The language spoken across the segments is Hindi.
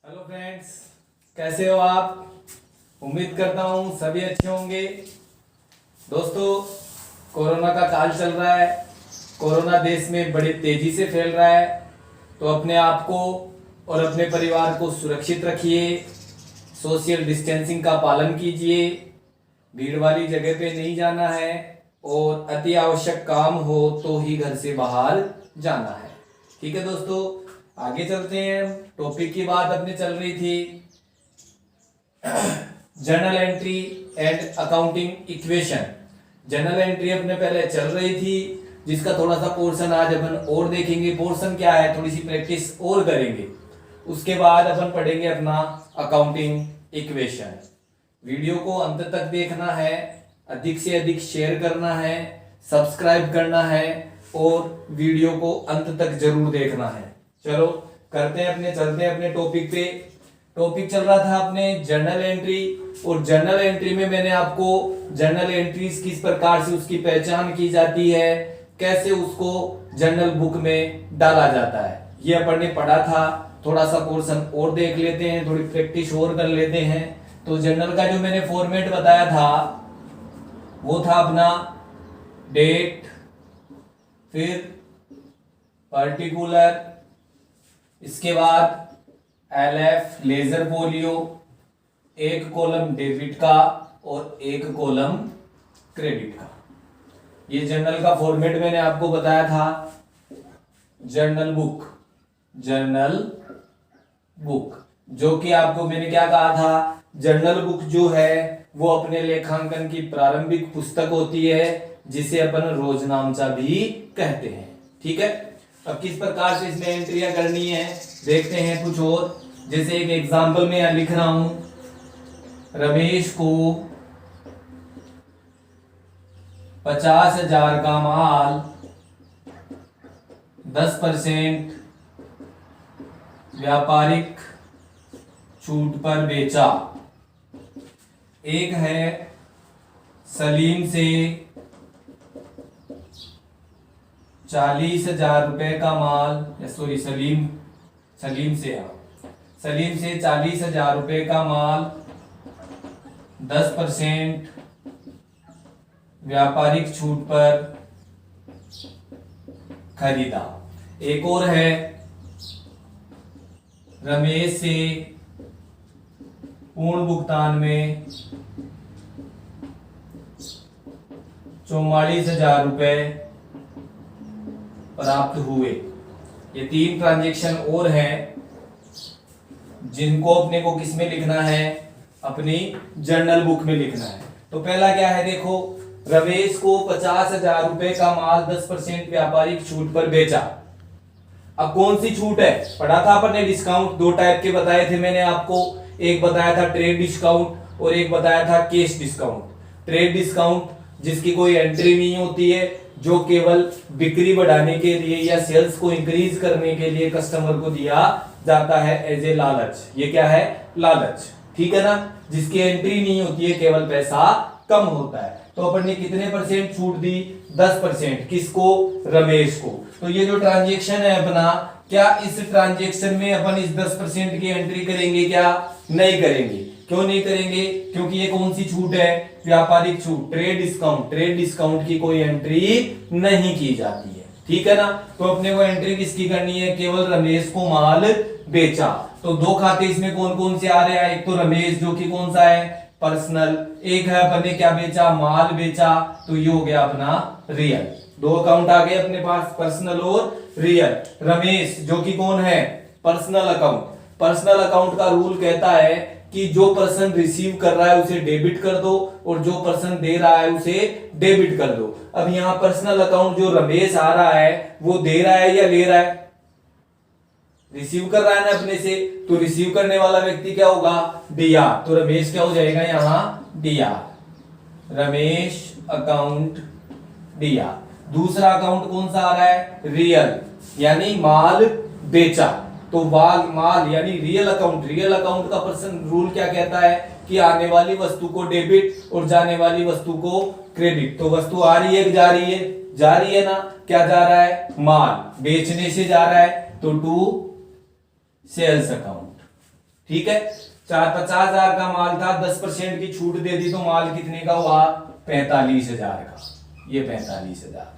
हेलो फ्रेंड्स, कैसे हो आप। उम्मीद करता हूँ सभी अच्छे होंगे। दोस्तों, कोरोना का काल चल रहा है। कोरोना देश में बड़ी तेजी से फैल रहा है, तो अपने आप को और अपने परिवार को सुरक्षित रखिए। सोशल डिस्टेंसिंग का पालन कीजिए। भीड़ वाली जगह पे नहीं जाना है और अति आवश्यक काम हो तो ही घर से बाहर जाना है। ठीक है दोस्तों, आगे चलते हैं। टॉपिक की बात अपने चल रही थी journal entry and accounting equation. Journal entry अपने पहले चल रही थी, जिसका थोड़ा सा पोर्शन आज अपन और देखेंगे। पोर्शन क्या है, थोड़ी सी प्रैक्टिस और करेंगे। उसके बाद अपन पढ़ेंगे अपना अकाउंटिंग इक्वेशन। वीडियो को अंत तक देखना है, अधिक से अधिक शेयर करना है, सब्सक्राइब करना है और वीडियो को अंत तक जरूर देखना है। चलो करते हैं चलते हैं अपने टॉपिक पे। टॉपिक चल रहा था अपने जर्नल एंट्री, और जर्नल एंट्री में मैंने आपको जर्नल एंट्रीज किस प्रकार से उसकी पहचान की जाती है, कैसे उसको जर्नल बुक में डाला जाता है, ये अपन ने पढ़ा था। थोड़ा सा पोर्शन और देख लेते हैं, थोड़ी प्रैक्टिस और कर लेते हैं। तो जर्नल का जो मैंने फॉर्मेट बताया था वो था अपना डेट, फिर पर्टिकुलर, इसके बाद LF लेजर फोलियो, एक कॉलम डेबिट का और एक कॉलम क्रेडिट का। ये जर्नल का फॉर्मेट मैंने आपको बताया था। जर्नल बुक जो कि आपको मैंने क्या कहा था, जर्नल बुक जो है वो अपने लेखांकन की प्रारंभिक पुस्तक होती है, जिसे अपन रोजनामचा भी कहते हैं। ठीक है, अब किस प्रकार से इसमें एंट्रियां करनी है देखते हैं कुछ और। जैसे एक एग्जांपल में यहां लिख रहा हूं, रमेश को 50,000 का माल 10% व्यापारिक छूट पर बेचा। एक है सलीम से 40,000 रुपए का माल, सलीम से 40,000 रुपए का माल 10% व्यापारिक छूट पर खरीदा। एक और है रमेश से पूर्ण भुगतान में 44,000 रुपए प्राप्त हुए। ये 3 ट्रांजैक्शन और हैं जिनको अपने को किस में लिखना है, अपनी जर्नल बुक में लिखना है। तो पहला क्या है देखो, रमेश को 50,000 रुपए का माल 10% व्यापारिक छूट पर बेचा। अब कौन सी छूट है, पढ़ा था अपन ने डिस्काउंट, 2 टाइप के बताए थे मैंने आपको। एक बताया था ट्रेड डिस्काउंट और एक बताया था कैश डिस्काउंट। ट्रेड डिस्काउंट जिसकी कोई एंट्री नहीं होती है, जो केवल बिक्री बढ़ाने के लिए या सेल्स को इंक्रीज करने के लिए कस्टमर को दिया जाता है एज ए लालच। ये क्या है, लालच। ठीक है ना, जिसकी एंट्री नहीं होती है, केवल पैसा कम होता है। तो अपन ने कितने परसेंट छूट दी, 10%। किसको, रमेश को। तो ये जो ट्रांजेक्शन है अपना, क्या इस ट्रांजेक्शन में अपन इस 10% की एंट्री करेंगे क्या, नहीं करेंगे। क्यों नहीं करेंगे, क्योंकि ये कौन सी छूट है, व्यापारिक छूट, ट्रेड डिस्काउंट। ट्रेड डिस्काउंट की कोई एंट्री नहीं की जाती है। ठीक है ना, तो अपने को एंट्री किसकी करनी है, केवल रमेश को माल बेचा। तो 2 खाते इसमें कौन कौन से आ रहे हैं, एक तो रमेश जो कि कौन सा है, पर्सनल। एक है अपन ने क्या बेचा, माल बेचा, तो ये हो गया अपना रियल। 2 अकाउंट आ गए अपने पास, पर्सनल और रियल। रमेश जो कि कौन है, पर्सनल अकाउंट। पर्सनल अकाउंट का रूल कहता है कि जो पर्सन रिसीव कर रहा है उसे डेबिट कर दो और जो पर्सन दे रहा है उसे डेबिट कर दो। अब यहाँ पर्सनल अकाउंट जो रमेश आ रहा है वो दे रहा है या ले रहा है, रिसीव कर रहा है ना अपने से, तो रिसीव करने वाला व्यक्ति क्या होगा, दिया। तो रमेश क्या हो जाएगा यहाँ, दिया। रमेश अकाउंट दिया। दूसरा अकाउंट कौन सा आ रहा है, रियल, यानी माल बेचा। तो माल यानी रियल अकाउंट। रियल अकाउंट का पर्सन रूल क्या कहता है कि आने वाली वस्तु को डेबिट और जाने वाली वस्तु को क्रेडिट। तो वस्तु आ रही है, जा रही है, जा रही है ना, क्या जा रहा है, माल बेचने से जा रहा है, तो टू सेल्स अकाउंट। ठीक है, 50,000 का माल था, 10% की छूट दे दी तो माल कितने का हुआ? 45,000 का। ये 45,000।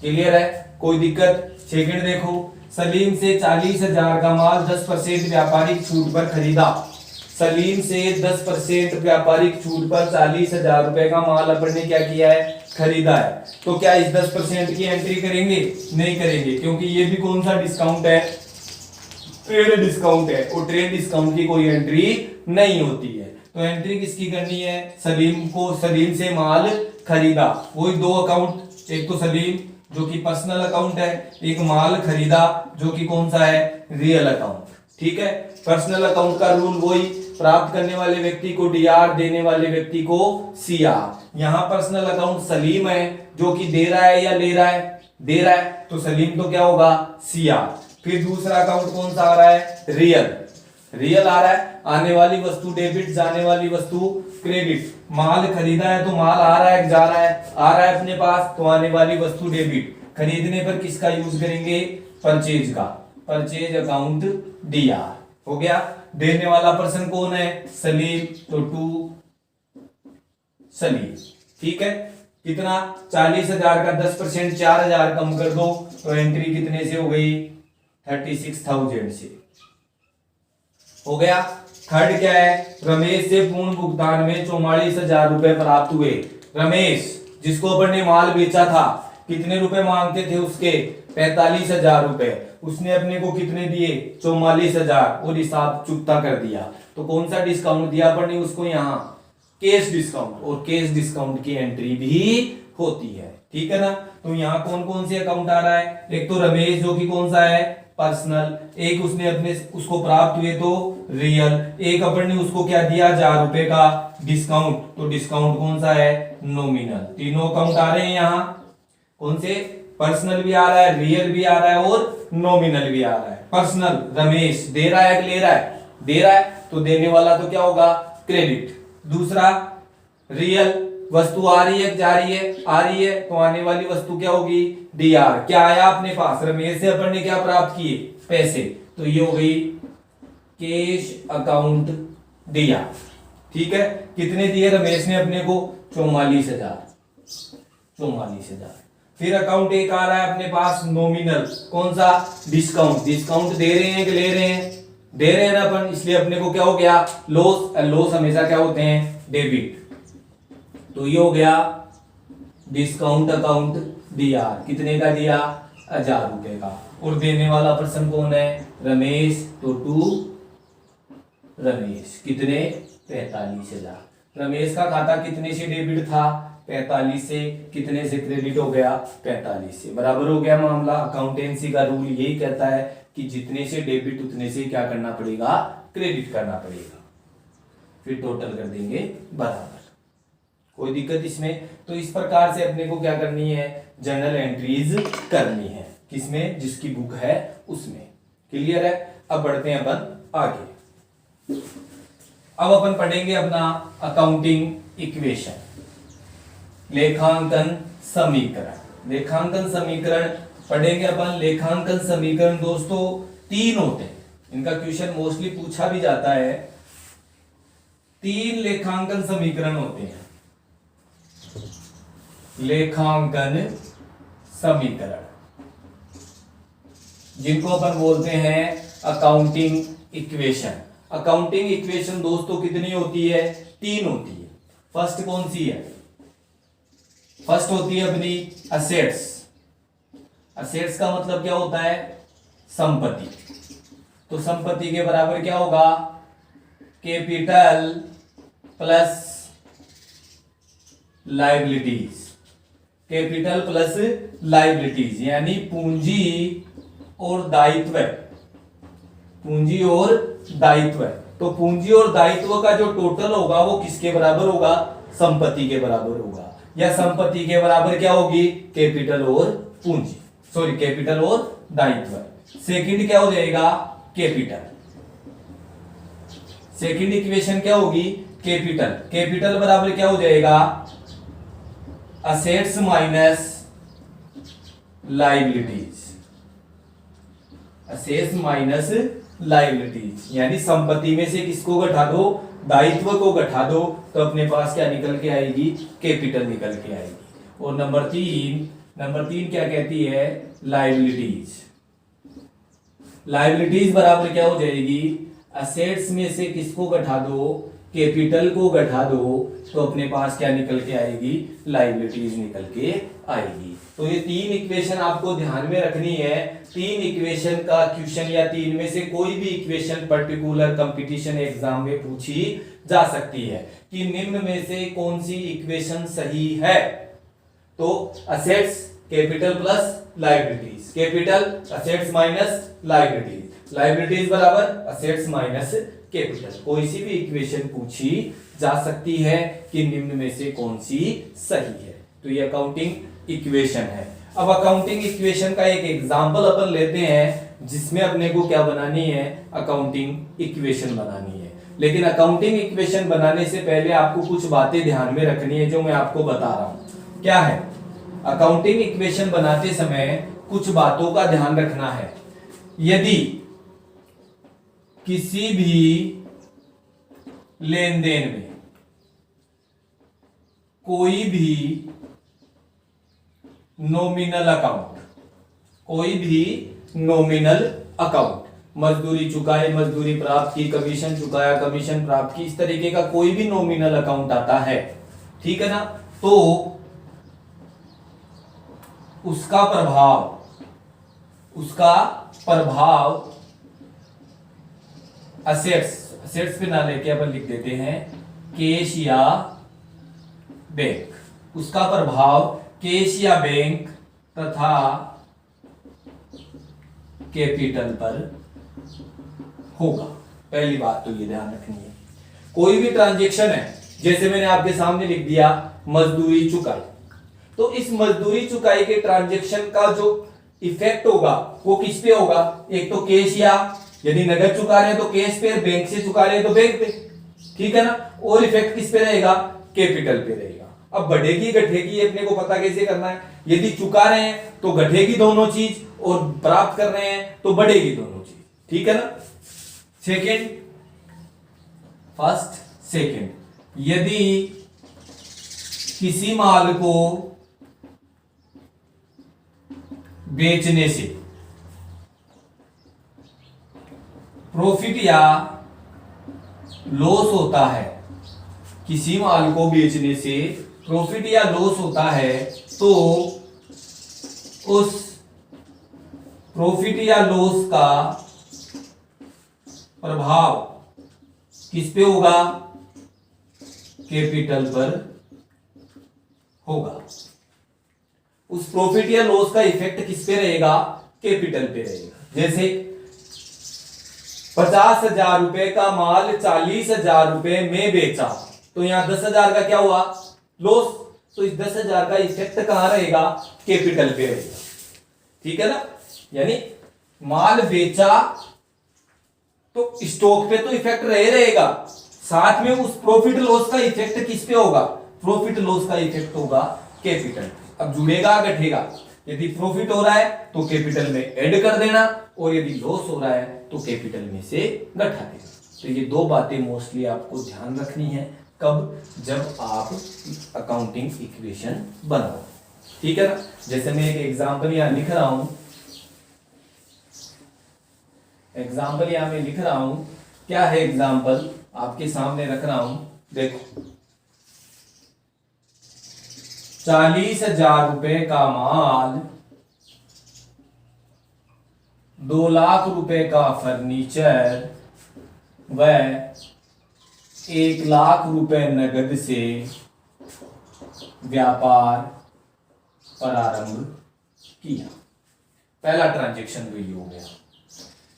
क्लियर है? कोई दिक्कत? सेकंड देखो, सलीम से 40,000 का माल 10% व्यापारिक छूट पर खरीदा। सलीम से 10% व्यापारिक छूट पर 40,000 रुपए का माल अपन ने क्या किया है? खरीदा है। तो क्या इस 10% की एंट्री करेंगे? नहीं करेंगे, क्योंकि ये भी कौन सा डिस्काउंट है? ट्रेड डिस्काउंट है, और ट्रेड डिस्काउंट की कोई एंट्री नहीं होती है। तो एंट्री किसकी करनी है? सलीम से माल खरीदा। वही दो अकाउंट, एक तो सलीम जो कि पर्सनल अकाउंट है, एक माल खरीदा जो कि कौन सा है? Real account. ठीक है, पर्सनल अकाउंट का रूल वही, प्राप्त करने वाले व्यक्ति को डीआर, देने वाले व्यक्ति को सीआर। यहां पर्सनल अकाउंट सलीम है जो कि दे रहा है या ले रहा है? दे रहा है, तो सलीम तो क्या होगा? सीआर। फिर दूसरा अकाउंट कौन सा आ रहा है? रियल। रियल आ रहा है, आने वाली वस्तु डेबिट, जाने वाली वस्तु क्रेडिट। माल खरीदा है तो माल आ रहा है, जा रहा है? आ रहा है अपने पास, तो आने वाली वस्तु डेबिट। खरीदने पर किसका यूज करेंगे? परचेज का। परचेज अकाउंट डीआर हो गया। देने वाला पर्सन कौन है? सलीम, तो टू सलीम। ठीक है, कितना? 40,000 का 10% 4,000 कम कर दो, तो एंट्री कितने से हो गई? 36,000 से हो गया। थर्ड क्या है? रमेश से पूर्ण भुगतान में 44,000 रुपए प्राप्त हुए। रमेश जिसको अपन ने माल बेचा था, कितने रुपए मांगते थे उसके? 45,000 रुपए। उसने अपने को कितने दिए? 44,000, और हिसाब चुकता कर दिया। तो कौन सा डिस्काउंट दिया अपन ने उसको? यहाँ कैश डिस्काउंट, और कैश डिस्काउंट की एंट्री भी होती है। ठीक है ना? तो यहाँ कौन कौन से अकाउंट आ रहा है? एक तो रमेश जो कि कौन सा है? पर्सनल। एक उसने अपने उसको प्राप्त हुए तो रियल। एक अपन ने उसको क्या दिया? 1,000 रुपए का डिस्काउंट, तो डिस्काउंट कौन सा है? नॉमिनल। तीनों अकाउंट आ रहे हैं यहाँ। कौन से? पर्सनल भी आ रहा है, रियल भी आ रहा है, और नॉमिनल भी आ रहा है। पर्सनल रमेश दे रहा है कि ले रहा है? दे रहा है, तो देने वाला तो क्या होगा? क्रेडिट। दूसरा रियल, वस्तु आ रही है, जा रही है? आ रही है, तो आने वाली वस्तु क्या होगी? डीआर। क्या आया अपने पास? रमेश से अपन ने क्या प्राप्त किए? पैसे, तो ये हो गई कैश अकाउंट डीआर। ठीक है, कितने दिए रमेश ने अपने को? 44,000। 44,000। फिर अकाउंट एक आ रहा है अपने पास नॉमिनल, कौन सा? डिस्काउंट। डिस्काउंट दे रहे हैं कि ले रहे हैं? दे रहे हैं ना अपन, इसलिए अपने को क्या हो गया? लॉस। लॉस हमेशा क्या होते हैं? डेबिट। तो ये हो गया डिस्काउंट अकाउंट डीआर। कितने का दिया? 1,000 रुपए का। और देने वाला पर्सन कौन है? रमेश, तो टू रमेश। कितने? 45,000। रमेश का खाता कितने से डेबिट था? 45 से। कितने से क्रेडिट हो गया? 45 से। बराबर हो गया मामला। अकाउंटेंसी का रूल यही कहता है कि जितने से डेबिट उतने से क्या करना पड़ेगा? क्रेडिट करना पड़ेगा। फिर टोटल कर देंगे बराबर। कोई दिक्कत इसमें? तो इस प्रकार से अपने को क्या करनी है? जर्नल एंट्रीज करनी है। किसमें? जिसकी बुक है उसमें। क्लियर है? अब बढ़ते हैं अपन आगे। अब अपन पढ़ेंगे अपना अकाउंटिंग इक्वेशन, लेखांकन समीकरण। लेखांकन समीकरण पढ़ेंगे अपन। लेखांकन समीकरण दोस्तों 3 होते हैं। इनका क्वेश्चन मोस्टली पूछा भी जाता है। 3 लेखांकन समीकरण होते हैं। लेखांकन समीकरण जिनको अपन बोलते हैं अकाउंटिंग इक्वेशन। अकाउंटिंग इक्वेशन दोस्तों कितनी होती है? 3 होती है। फर्स्ट कौन सी है? फर्स्ट होती है अपनी असेट्स। असेट्स का मतलब क्या होता है? संपत्ति। तो संपत्ति के बराबर क्या होगा? Capital plus liabilities. Capital plus liabilities यानी पूंजी और दायित्व। पूंजी और दायित्व। तो पूंजी और दायित्व का जो टोटल होगा वो किसके बराबर होगा? संपत्ति के बराबर होगा। या संपत्ति के बराबर क्या होगी? कैपिटल और पूंजी, सॉरी कैपिटल और दायित्व। सेकंड क्या हो जाएगा? कैपिटल। सेकंड इक्वेशन क्या होगी? कैपिटल। कैपिटल बराबर क्या हो जाएगा? Assets minus liabilities. Assets minus liabilities, यानी संपत्ति में से किसको घटा दो, दायित्व को घटा दो, तो अपने पास क्या निकल के आएगी, कैपिटल निकल के आएगी। और नंबर तीन क्या कहती है, लायबिलिटीज। लायबिलिटीज बराबर क्या हो जाएगी, असेट्स में से किसको घटा दो, कैपिटल को घटा दो, तो अपने पास क्या निकल के आएगी, लायबिलिटीज निकल के आएगी। तो ये 3 इक्वेशन आपको ध्यान में रखनी है। 3 इक्वेशन का क्वेश्चन या 3 में से कोई भी इक्वेशन पर्टिकुलर कंपटीशन एग्जाम में पूछी जा सकती है कि निम्न में से कौन सी इक्वेशन सही है। तो assets capital plus liabilities, capital assets minus liabilities, liabilities बराबर असेट्स माइनस कैपिटल, कोई सी भी इक्वेशन पूछी जा सकती है कि निम्न में से कौन सी सही है। तो ये अकाउंटिंग इक्वेशन है। अब अकाउंटिंग इक्वेशन का एक एग्जांपल अपन लेते हैं जिसमें अपने को क्या बनानी है, अकाउंटिंग इक्वेशन बनानी है। लेकिन अकाउंटिंग इक्वेशन बनाने से पहले आपको कुछ बातें ध्यान में रखनी है जो मैं आपको बता रहा हूं। क्या है, अकाउंटिंग इक्वेशन बनाते समय कुछ बातों का ध्यान रखना है। यदि किसी भी लेन देन में कोई भी नॉमिनल अकाउंट, मजदूरी चुकाए, मजदूरी प्राप्त की, कमीशन चुकाया, कमीशन प्राप्त की, इस तरीके का कोई भी नॉमिनल अकाउंट आता है, ठीक है ना, तो उसका प्रभाव असेट्स पे ना लेके अपन लिख देते हैं कैश या बैंक, उसका प्रभाव कैश या बैंक तथा कैपिटल पर होगा। पहली बात तो ये ध्यान रखनी है। कोई भी ट्रांजैक्शन है, जैसे मैंने आपके सामने लिख दिया मजदूरी चुकाई, तो इस मजदूरी चुकाई के ट्रांजैक्शन का जो इफेक्ट होगा वो किस पे होगा, एक तो कैश, या यदि नगद चुका रहे हैं तो कैश पे, बैंक से चुका रहे हैं तो बैंक पे, ठीक है ना, और इफेक्ट किस पे रहेगा, कैपिटल पे रहेगा। अब बढ़ेगी घटेगी अपने को पता कैसे करना है, यदि चुका रहे हैं तो घटेगी दोनों चीज, और प्राप्त कर रहे हैं तो बढ़ेगी दोनों चीज, ठीक है ना। सेकंड, यदि किसी माल को बेचने से प्रॉफिट या लॉस होता है, किसी माल को बेचने से प्रॉफिट या लॉस होता है, तो उस प्रॉफिट या लॉस का प्रभाव किस पे होगा, कैपिटल पर होगा। उस प्रॉफिट या लॉस का इफेक्ट किस पे रहेगा, कैपिटल पे रहेगा। जैसे 50,000 रुपए का माल 40,000 रुपए में बेचा, तो यहां 10,000 का क्या हुआ, लॉस, तो इस 10,000 का इफेक्ट कहां रहेगा, कैपिटल पे रहेगा, ठीक है ना। यानी माल बेचा तो स्टॉक पे तो इफेक्ट रहेगा, साथ में उस प्रॉफिट लॉस का इफेक्ट किस पे होगा, प्रॉफिट लॉस का इफेक्ट होगा कैपिटल। अब जुड़ेगा घटेगा, यदि प्रॉफिट हो रहा है तो कैपिटल में ऐड कर देना, और यदि लॉस हो रहा है तो कैपिटल में से घटा देना। तो ये 2 बातें मोस्टली आपको ध्यान रखनी है, कब, जब आप अकाउंटिंग इक्वेशन बनाओ, ठीक है ना। जैसे मैं एक एग्जांपल यहां लिख रहा हूं, क्या है एग्जांपल, आपके सामने रख रहा हूं, देखो 40,000 रुपए का माल, 2 लाख रुपए का फर्नीचर व 1 लाख रुपए नगद से व्यापार प्रारंभ किया। पहला ट्रांजैक्शन तो ये हो गया।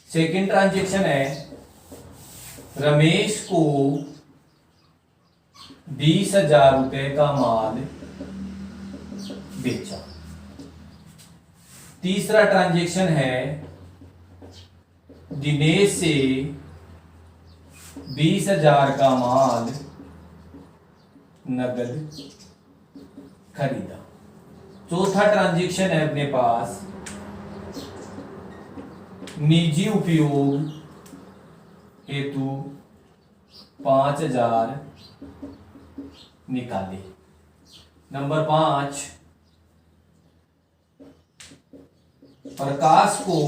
सेकंड ट्रांजैक्शन है, रमेश को 20,000 रुपए का माल बेचा। तीसरा ट्रांजैक्शन है, दिनेश से 20,000 का माल नगद खरीदा। चौथा ट्रांजैक्शन है अपने पास, निजी उपयोग हेतु 5,000 निकाले। नंबर 5, प्रकाश को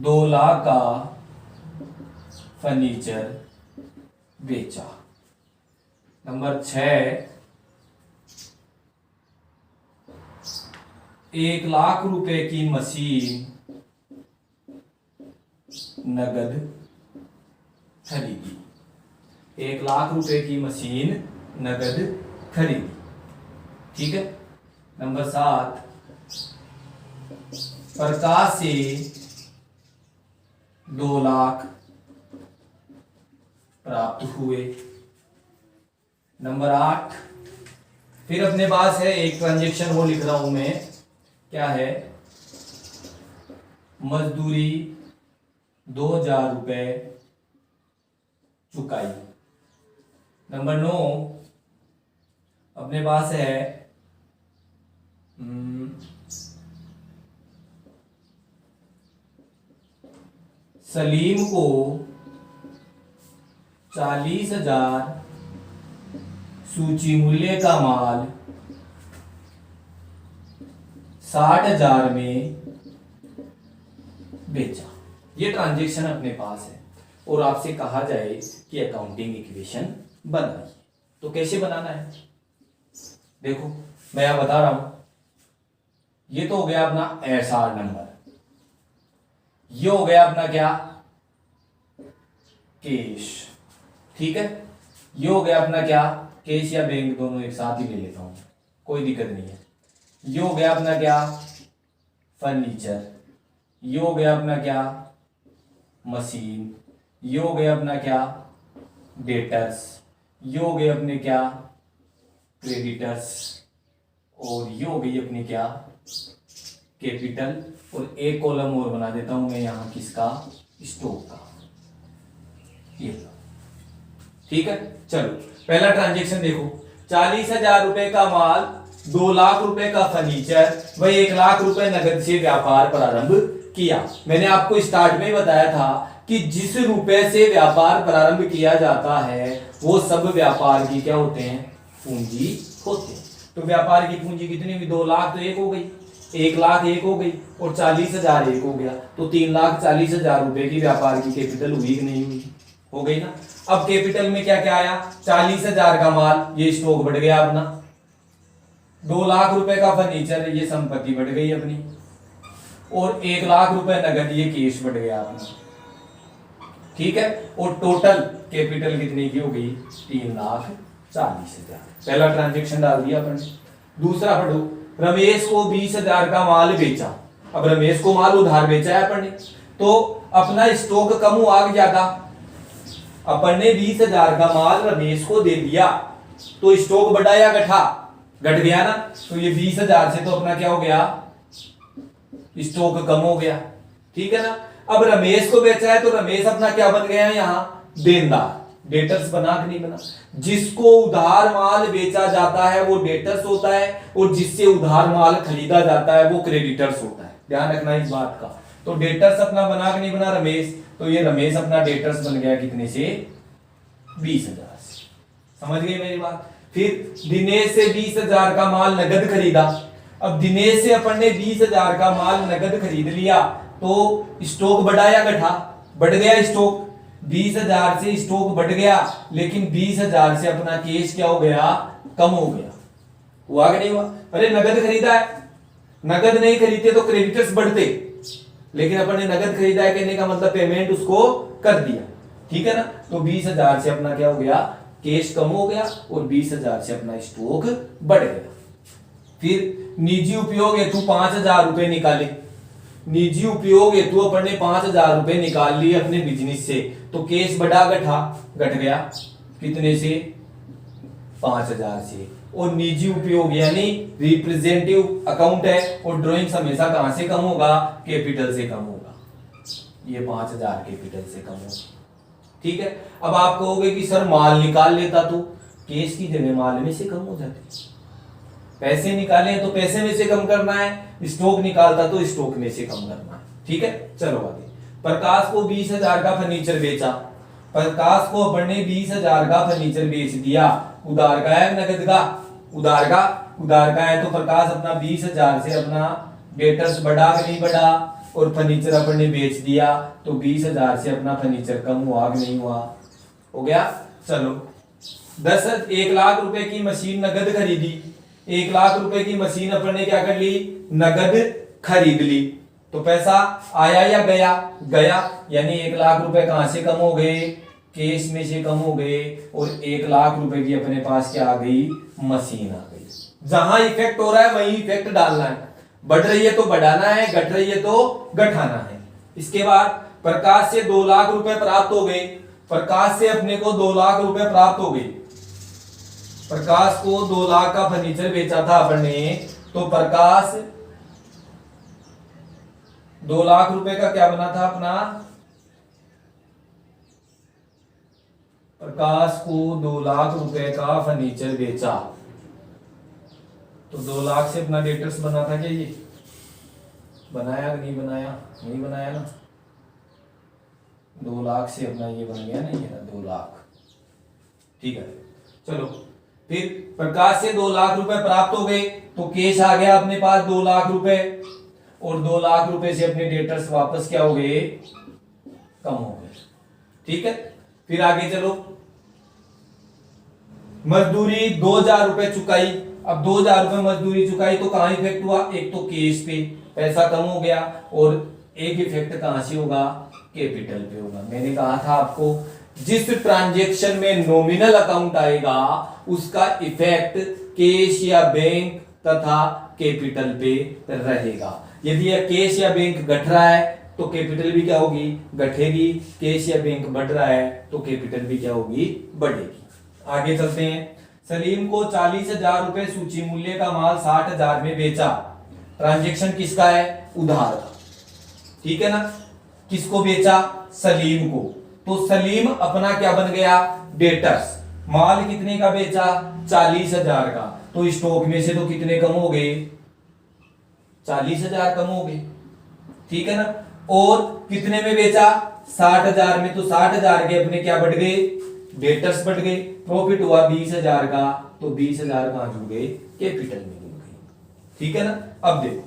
2 लाख का फर्नीचर बेचा। नंबर 6, 1 लाख रुपए की मशीन नगद खरीदी। 1 लाख रुपए की मशीन नगद खरीदी। ठीक है। नंबर 7, प्रकाश से 2 लाख प्राप्त हुए। नंबर 8, फिर अपने पास है एक ट्रांजेक्शन, वो लिख रहा हूं मैं, क्या है, मजदूरी 2,000 रुपए चुकाई। नंबर 9, अपने पास है सलीम को 40,000 सूची मूल्य का माल 60,000 में बेचा। ये ट्रांजेक्शन अपने पास है और आपसे कहा जाए कि अकाउंटिंग इक्वेशन बनाइए, तो कैसे बनाना है? देखो मैं यहां बता रहा हूं, ये तो हो गया अपना एसआर नंबर, ये हो गया अपना क्या, कैश। ठीक है, ये हो गया अपना क्या, कैश या बैंक, दोनों एक साथ ही ले लेता हूं, कोई दिक्कत नहीं है। ये हो गया अपना क्या, फर्नीचर। ये हो गया अपना क्या, मशीन। ये हो गया अपना क्या, डेटर्स। ये हो गए अपने क्या, क्रेडिटर्स। और ये हो गई अपनी क्या, कैपिटल। और एक कॉलम और बना देता हूं मैं यहां, किसका, स्टॉक का। ये ठीक है। चलो पहला ट्रांजेक्शन देखो, 40,000 रुपए का माल, 2 लाख रुपए का फर्नीचर, वही 1 लाख रुपए नगद से व्यापार प्रारंभ किया। मैंने आपको स्टार्ट में बताया था कि जिस रुपए से व्यापार प्रारंभ किया जाता है वो सब व्यापार की क्या होते हैं, पूंजी होते हैं। तो व्यापार की पूंजी कितनी हुई, 2 लाख तो एक हो गई, 1 लाख एक हो गई, और 40,000 एक हो गया, तो 3,40,000 रुपए की व्यापार की कैपिटल हुई कि नहीं हुई, हो गई ना। अब कैपिटल में क्या क्या आया, 40,000 का माल, ये स्टॉक बढ़ गया अपना, 2 लाख रुपए का फर्नीचर, ये संपत्ति बढ़ गई अपनी, और 1 लाख रुपए नगद, ये कैश बढ़ गया अपना। ठीक है, और टोटल कैपिटल कितनी की हो गई, 3,40,000। पहला ट्रांजेक्शन डाल दिया अपन। दूसरा पढ़ो, रमेश को 20,000 का माल बेचा। अब रमेश को माल उधार बेचा है अपन ने, तो अपना स्टॉक कम हुआ ज्यादा, अपन ने 20,000 का माल रमेश को दे दिया, तो स्टॉक बढ़ा या घटा, घट गया ना। तो ये 20,000 से तो अपना क्या हो गया, स्टॉक कम हो गया। ठीक है ना। अब रमेश को बेचा है तो रमेश अपना क्या बन गया है यहाँ, देनदार, डेटर्स बना कि नहीं बना। जिसको उधार माल बेचा जाता है वो डेटर्स होता है, और जिससे उधार माल खरीदा जाता है वो क्रेडिटर्स होता है, ध्यान रखना इस बात का। तो डेटर्स अपना बना कि नहीं बना रमेश, तो ये रमेश अपना डेटर्स बन गया कितने से, 20,000 से। समझ गए मेरी बात। फिर दिनेश से 20,000 का माल नगद खरीदा। अब दिनेश से अपन ने 20,000 का माल नगद खरीद लिया, तो स्टॉक बढ़ा या घटा, बढ़ गया स्टॉक, 20,000 से स्टॉक बढ़ गया, लेकिन 20,000 से अपना कैश क्या हो गया, कम हो गया, हुआ कि नहीं हुआ। अरे नगद खरीदा है, नगद नहीं खरीदते तो क्रेडिटर्स बढ़ते, लेकिन अपन ने नगद खरीदा है, कहने का मतलब पेमेंट उसको कर दिया। ठीक है ना। तो 20,000 से अपना क्या हो गया, कैश कम हो गया, और 20,000 से अपना स्टॉक बढ़ गया। फिर निजी उपयोग हेतु 5,000 रुपए निकाले। निजी उपयोग हेतु अपन ने 5,000 रुपए निकाल लिए अपने बिजनेस से, तो कैश बढ़ा घटा, घट गया कितने से, 5,000 से। और निजी उपयोग यानी रिप्रेजेंटेटिव अकाउंट है, और ड्राइंग्स हमेशा कहां से कम होगा, कैपिटल से कम होगा, ये 5,000 कैपिटल से कम होगा। ठीक है। अब आप कहोगे कि सर माल निकाल लेता तो कैश की जगह माल में से कम हो जाती, पैसे निकाले तो पैसे में से कम करना है, स्टॉक निकालता तो स्टॉक में से कम करना है। ठीक है। चलो आगे, प्रकाश को 20,000 का फर्नीचर बेचा, प्रकाश को अपन ने 20,000 का फर्नीचर बेच दिया। उधार का है नगद का? उधार का है, तो प्रकाश अपना 20,000 से अपना डेटर्स बढ़ा कि नहीं बढ़ा, और फर्नीचर अपन ने बेच दिया, तो 20,000 से अपना फर्नीचर कम हुआ कि नहीं हुआ? हो गया। चलो 1 लाख रुपए की मशीन नगद खरीदी, 1 लाख रुपए की मशीन अपन ने क्या कर ली? नगद खरीद ली। तो पैसा आया या गया? गया, यानी 1 लाख रुपए कहां से कम हो गए? केस में से कम हो गए, और 1 लाख रुपए की अपने पास क्या आ गई? मशीन आ गई। जहां इफेक्ट हो रहा है वहीं इफेक्ट डालना है। बढ़ रही है तो बढ़ाना है, घट रही है तो घटाना है। इसके बाद प्रकाश से 2 लाख रुपए प्राप्त हो गए, प्रकाश से अपने को 2 लाख रुपए प्राप्त हो गए। प्रकाश को 2 लाख का फर्नीचर बेचा था अपन ने, तो प्रकाश 2 लाख रुपए का क्या बना था अपना? प्रकाश को 2 लाख रुपए का फर्नीचर बेचा, तो 2 लाख से अपना डेटर्स बना था क्या? ये बनाया कि नहीं बनाया? नहीं बनाया ना। 2 लाख से अपना ये बन गया, नहीं है ना 2 लाख। ठीक है, चलो फिर प्रकाश से 2 लाख रुपए प्राप्त हो गए, तो केस आ गया अपने पास 2 लाख रुपए, और 2 लाख रुपए से अपने डेटर्स वापस क्या हो गए? कम हो गए। ठीक है, फिर आगे चलो। मजदूरी 2,000 रुपए चुकाई। अब 2,000 रुपए मजदूरी चुकाई, तो कहां इफेक्ट हुआ? एक तो केस पे पैसा कम हो गया, और एक इफेक्ट कहां से होगा? कैपिटल पे होगा। मैंने कहा था आपको, जिस ट्रांजैक्शन में नॉमिनल अकाउंट आएगा उसका इफेक्ट कैश या बैंक तथा कैपिटल पे रहेगा। यदि यह कैश या बैंक घट रहा है तो कैपिटल भी क्या होगी? घटेगी। कैश या बैंक बढ़ रहा है तो कैपिटल भी क्या होगी? बढ़ेगी। आगे चलते हैं। सलीम को 40,000 रुपए सूची मूल्य का माल 60,000 में बेचा। ट्रांजैक्शन किसका है? उधार का। ठीक है ना। किसको बेचा? सलीम को। तो सलीम अपना क्या बन गया? डेटर्स। माल कितने का बेचा? 40,000 का। तो स्टॉक में से तो कितने कम हो गए? 40,000 कम हो गए। ठीक है ना। और कितने में बेचा? 60,000 में। तो 60,000 के अपने क्या बढ़ गए? डेटर्स बढ़ गए। प्रॉफिट हुआ 20,000 का, तो 20,000 कहां जुड़ गए? कैपिटल में जुड़ गए। ठीक है ना। अब देखो,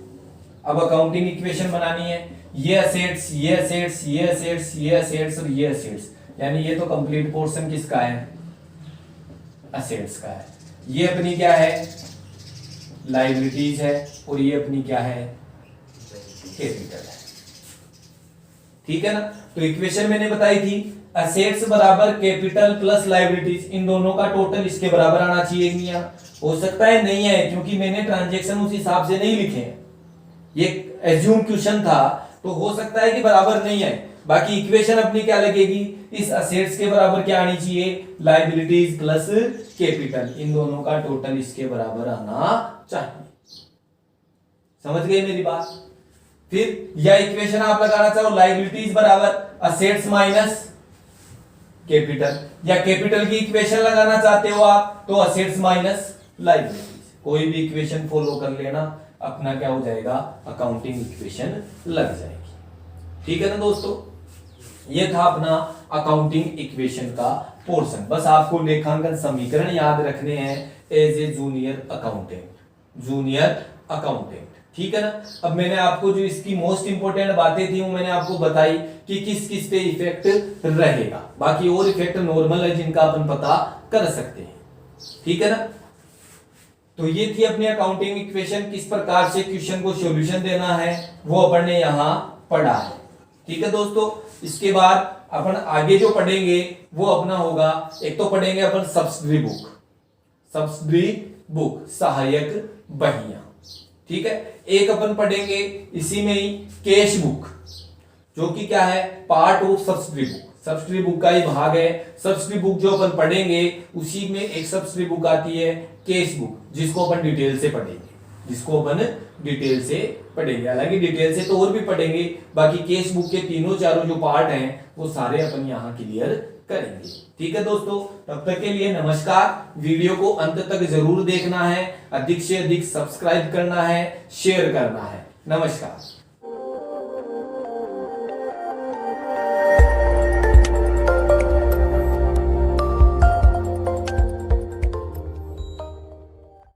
अब अकाउंटिंग इक्वेशन बनानी है। ये असेट्स, ये असेट्स, ये असेट्स, ये असेट्स और ये असेट्स, यानी ये तो कंप्लीट पोर्शन किसका है? असेट्स का है। ये अपनी क्या है? लायबिलिटीज है, और ये अपनी क्या है? कैपिटल है। ठीक है ना। तो इक्वेशन मैंने बताई थी, असेट्स बराबर कैपिटल प्लस लायबिलिटीज, इन दोनों का टोटल इसके बराबर आना चाहिए। नहीं आ, हो सकता है नहीं है, क्योंकि मैंने ट्रांजैक्शन उस हिसाब से नहीं लिखे हैं। ये एज्यूम क्वेश्चन था, तो हो सकता है कि बराबर नहीं है। बाकी इक्वेशन अपनी क्या लगेगी? इस असेट्स के बराबर क्या आनी चाहिए? लायबिलिटीज प्लस कैपिटल, इन दोनों का टोटल इसके बराबर आना चाहिए। समझ गए मेरी बात? फिर यह इक्वेशन आप लगाना चाहो, लायबिलिटीज बराबर असेट्स माइनस कैपिटल, या कैपिटल की इक्वेशन लगाना चाहते हो आप तो असेट्स माइनस लायबिलिटीज। कोई भी इक्वेशन फॉलो कर लेना, अपना क्या हो जाएगा? अकाउंटिंग इक्वेशन लग जाएगी। ठीक है ना दोस्तों। ये था अपना अकाउंटिंग इक्वेशन का पोर्शन। बस आपको लेखांकन समीकरण याद रखने हैं as a junior accountant. Junior accountant, ठीक है ना। अब मैंने आपको जो इसकी मोस्ट इंपोर्टेंट बातें थी वो मैंने आपको बताई कि किस किस पे इफेक्ट रहेगा। बाकी और इफेक्ट नॉर्मल है जिनका अपन पता कर सकते हैं। ठीक है ना। तो ये थी अपनी अकाउंटिंग इक्वेशन। किस प्रकार से क्वेश्चन को सॉल्यूशन देना है वो अपन ने यहां पढ़ा है। ठीक है दोस्तों। इसके बाद अपन आगे जो पढ़ेंगे वो अपना होगा, एक तो पढ़ेंगे अपन सब्सिडरी बुक, सब्सिडरी बुक सहायक बहियां। ठीक है। एक अपन पढ़ेंगे इसी में ही कैश बुक, जो कि क्या है? Part of subsidiary book. Subsidiary book का ही भाग है। सब्सिडरी बुक जो अपन पढ़ेंगे उसी में एक सब्सिडरी बुक आती है कैश बुक, जिसको अपन डिटेल से पढ़ेंगे, जिसको अपन डिटेल से पढ़ेंगे। हालांकि डिटेल से तो और भी पढ़ेंगे, बाकी केस बुक के तीनों चारों जो पार्ट हैं वो सारे अपन यहाँ क्लियर करेंगे। ठीक है दोस्तों। तब तक के लिए नमस्कार। वीडियो को अंत तक जरूर देखना है, अधिक से अधिक सब्सक्राइब करना है, शेयर करना है। नमस्कार।